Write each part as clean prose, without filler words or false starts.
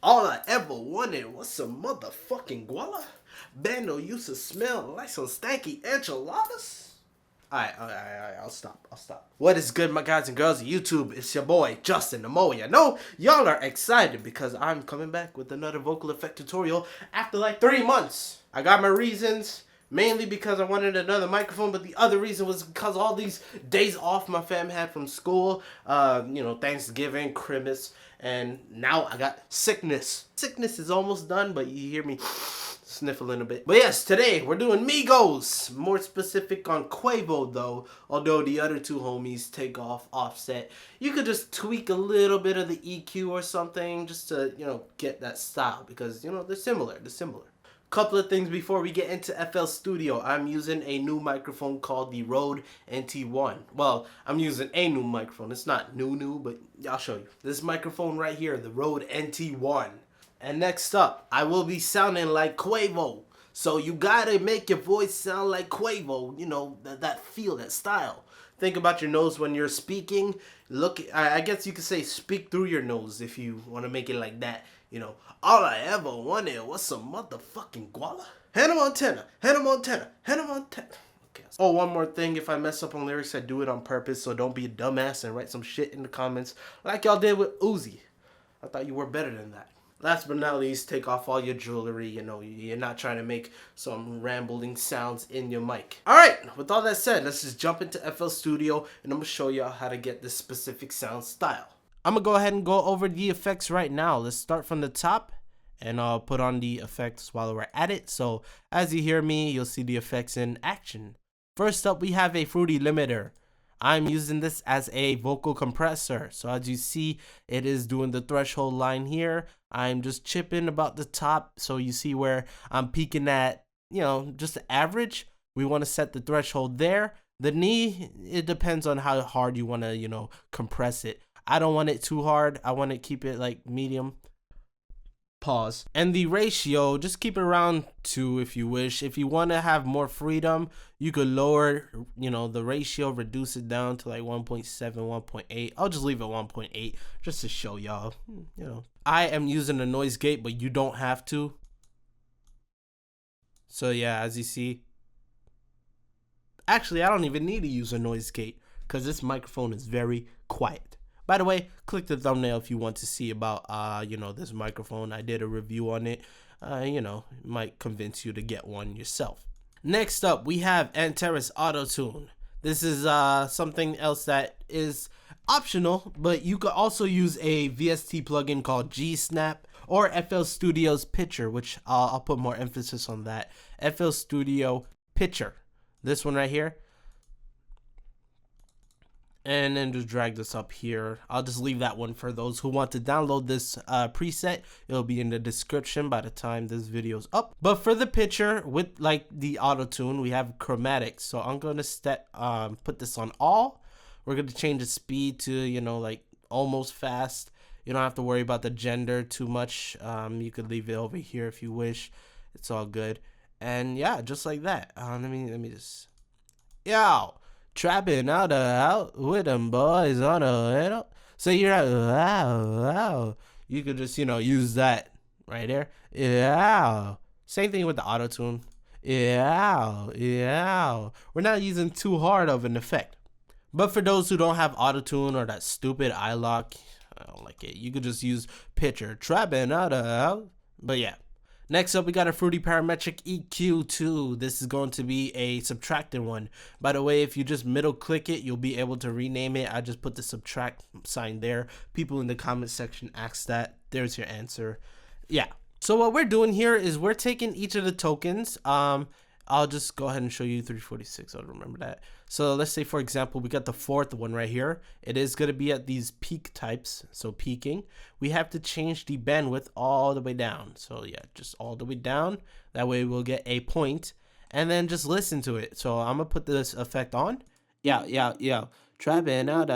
All I ever wanted was some motherfucking guala. Bando used to smell like some stanky enchiladas. Alright, I'll stop. What is good, my guys and girls of YouTube? It's your boy, Justin Omoi. I know y'all are excited because I'm coming back with another vocal effect tutorial after like 3 months. I got my reasons, mainly because I wanted another microphone, but the other reason was because all these days off my fam had from school, Thanksgiving, Christmas, and now I got sickness. Sickness is almost done, but you hear me sniffling a bit. But yes, today we're doing Migos. More specific on Quavo though, although the other two homies take off Offset. You could just tweak a little bit of the EQ or something just to, get that style because, they're similar. Couple of things before we get into FL Studio. I'm using a new microphone called the Rode NT1. Well, I'm using a new microphone. It's not new, but I'll show you. This microphone right here, the Rode NT1. And next up, I will be sounding like Quavo. So you gotta make your voice sound like Quavo. That feel, that style. Think about your nose when you're speaking. I guess you could say speak through your nose if you want to make it like that. All I ever wanted was some motherfucking guala. Hannah Montana. Okay. Oh, one more thing. If I mess up on lyrics, I do it on purpose. So don't be a dumbass and write some shit in the comments like y'all did with Uzi. I thought you were better than that. Last but not least, take off all your jewelry. You're not trying to make some rambling sounds in your mic. Alright, with all that said, let's just jump into FL Studio and I'm going to show y'all how to get this specific sound style. I'm going to go ahead and go over the effects right now. Let's start from the top and I'll put on the effects while we're at it. So as you hear me, you'll see the effects in action. First up, we have a fruity limiter. I'm using this as a vocal compressor. So as you see, it is doing the threshold line here. I'm just chipping about the top. So you see where I'm peaking at, just the average. We want to set the threshold there. The knee, it depends on how hard you want to, compress it. I don't want it too hard. I want to keep it like medium. Pause. And the ratio, just keep it around 2 if you wish. If you want to have more freedom, you could lower, the ratio, reduce it down to like 1.7, 1.8. I'll just leave it 1.8 just to show y'all, I am using a noise gate, but you don't have to. So yeah, as you see, actually, I don't even need to use a noise gate because this microphone is very quiet. By the way, click the thumbnail if you want to see about, this microphone. I did a review on it. It might convince you to get one yourself. Next up, we have Antares Auto-Tune. This is something else that is optional, but you could also use a VST plugin called G-Snap or FL Studio's Pitcher, which I'll put more emphasis on that. FL Studio Pitcher. This one right here. And then just drag this up here. I'll just leave that one for those who want to download this preset. It'll be in the description by the time this video's up. But for the picture with like the auto tune, we have chromatics. So I'm gonna put this on all. We're gonna change the speed to like almost fast. You don't have to worry about the gender too much. You could leave it over here if you wish. It's all good. And yeah, just like that. Let me just. Yo. Trapping out with them boys on a so you're wow. You could just use that right there. Yeah. Same thing with the auto tune. Yeah. We're not using too hard of an effect. But for those who don't have auto tune or that stupid eye lock, I don't like it. You could just use pitcher trapping out. But yeah. Next up, we got a Fruity Parametric EQ2. This is going to be a subtracting one. By the way, if you just middle click it, you'll be able to rename it. I just put the subtract sign there. People in the comment section asked that. There's your answer. Yeah. So what we're doing here is we're taking each of the tokens. I'll just go ahead and show you 346. I'll remember that. So let's say, for example, we got the fourth one right here. It is going to be at these peak types. So peaking, we have to change the bandwidth all the way down. So yeah, just all the way down. That way we'll get a point and then just listen to it. So I'm going to put this effect on. Yeah. Trapping out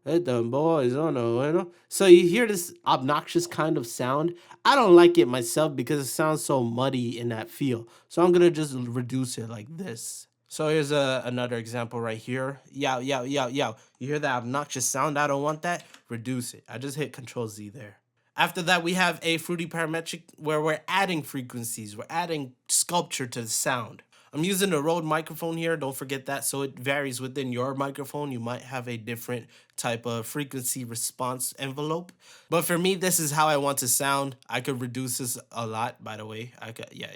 at the boys on the window. So you hear this obnoxious kind of sound. I don't like it myself because it sounds so muddy in that feel. So I'm gonna just reduce it like this. So here's another example right here. Yow. You hear that obnoxious sound? I don't want that. Reduce it. I just hit Control Z there. After that, we have a fruity parametric where we're adding frequencies. We're adding sculpture to the sound. I'm using a Rode microphone here. Don't forget that. So it varies within your microphone. You might have a different type of frequency response envelope. But for me, this is how I want to sound. I could reduce this a lot, by the way. I could, yeah.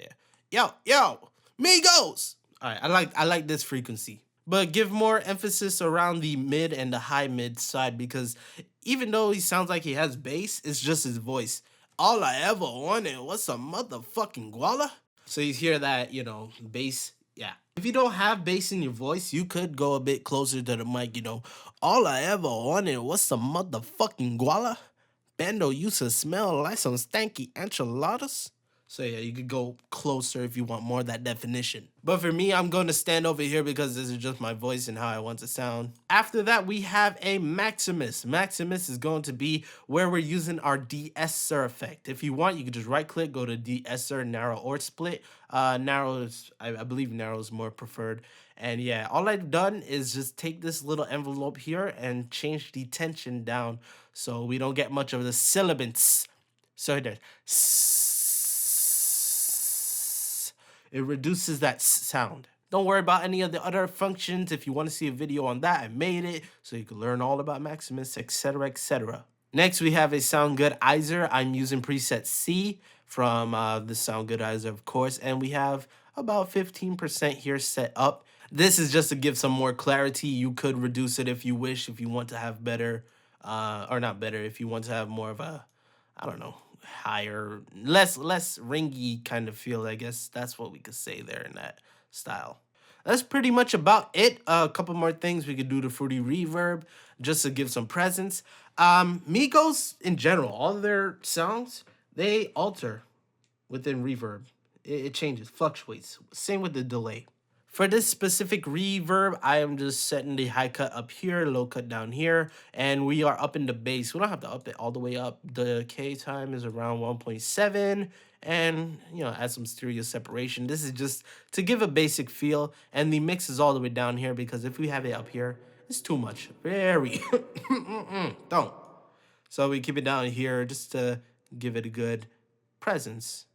Yo, Migos! All right, I like this frequency. But give more emphasis around the mid and the high mid side, because even though he sounds like he has bass, it's just his voice. All I ever wanted was some motherfucking guala. So you hear that, you know, bass. Yeah. If you don't have bass in your voice, you could go a bit closer to the mic, you know. All I ever wanted was some motherfucking guala. Bando used to smell like some stanky enchiladas. So yeah, you could go closer if you want more of that definition. But for me, I'm going to stand over here because this is just my voice and how I want to sound. After that, we have a Maximus. Maximus is going to be where we're using our de-esser effect. If you want, you can just right click, go to de-esser, narrow or split. Narrow is, I believe narrow is more preferred. And yeah, all I've done is just take this little envelope here and change the tension down so we don't get much of the sibilance. So there's it reduces that sound. Don't worry about any of the other functions. If you want to see a video on that, I made it so you can learn all about Maximus, etc., etc. Next, we have a Sound Goodizer. I'm using preset C from the Sound Goodizer, of course, and we have about 15% here set up. This is just to give some more clarity. You could reduce it if you wish, if you want to have better, or not better, if you want to have more of a, I don't know, higher, less ringy kind of feel. I guess that's what we could say there in that style. That's pretty much about it. A couple more things we could do: the fruity reverb just to give some presence. Migos in general, all their songs, they alter within reverb. It changes, fluctuates. Same with the delay. For this specific reverb, I am just setting the high cut up here, low cut down here, and we are up in the bass. We don't have to up it all the way up. The K time is around 1.7, and, you know, add some stereo separation. This is just to give a basic feel, and the mix is all the way down here, because if we have it up here, it's too much. Very, don't. So we keep it down here just to give it a good presence.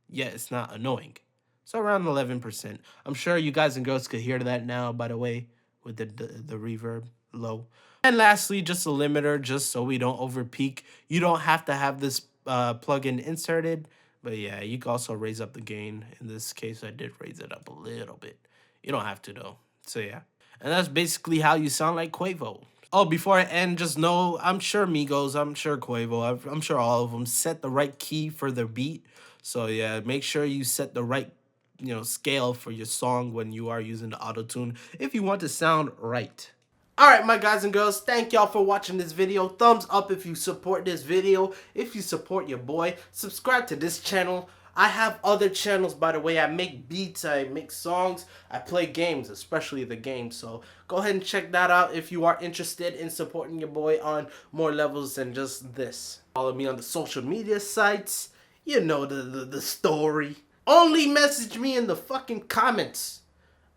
Yeah, it's not annoying. So around 11%. I'm sure you guys and girls could hear that now, by the way, with the reverb low. And lastly, just a limiter, just so we don't over peak. You don't have to have this plugin inserted, but yeah, you can also raise up the gain. In this case, I did raise it up a little bit. You don't have to though. So yeah, and that's basically how you sound like Quavo. Oh, before I end, just know, I'm sure Migos, I'm sure Quavo, I'm sure all of them set the right key for their beat. So yeah, make sure you set the right, you know, scale for your song when you are using the auto-tune if you want to sound right. Alright, my guys and girls, thank y'all for watching this video. Thumbs up if you support this video. If you support your boy, subscribe to this channel. I have other channels, by the way. I make beats, I make songs, I play games, especially the games. So go ahead and check that out if you are interested in supporting your boy on more levels than just this. Follow me on the social media sites. You know the story. Only message me in the fucking comments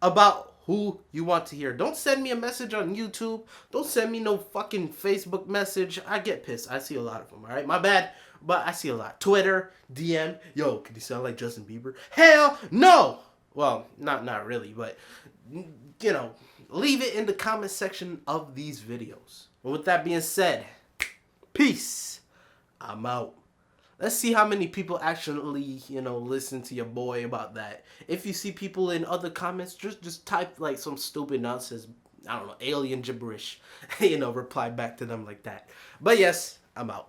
about who you want to hear. Don't send me a message on YouTube. Don't send me no fucking Facebook message. I get pissed. I see a lot of them, alright? My bad, but I see a lot. Twitter, DM. Yo, can you sound like Justin Bieber? Hell no! Well, not really, but, you know, leave it in the comment section of these videos. And with that being said, peace. I'm out. Let's see how many people actually, you know, listen to your boy about that. If you see people in other comments, just type like some stupid nonsense, I don't know, alien gibberish, you know, reply back to them like that. But yes, I'm out.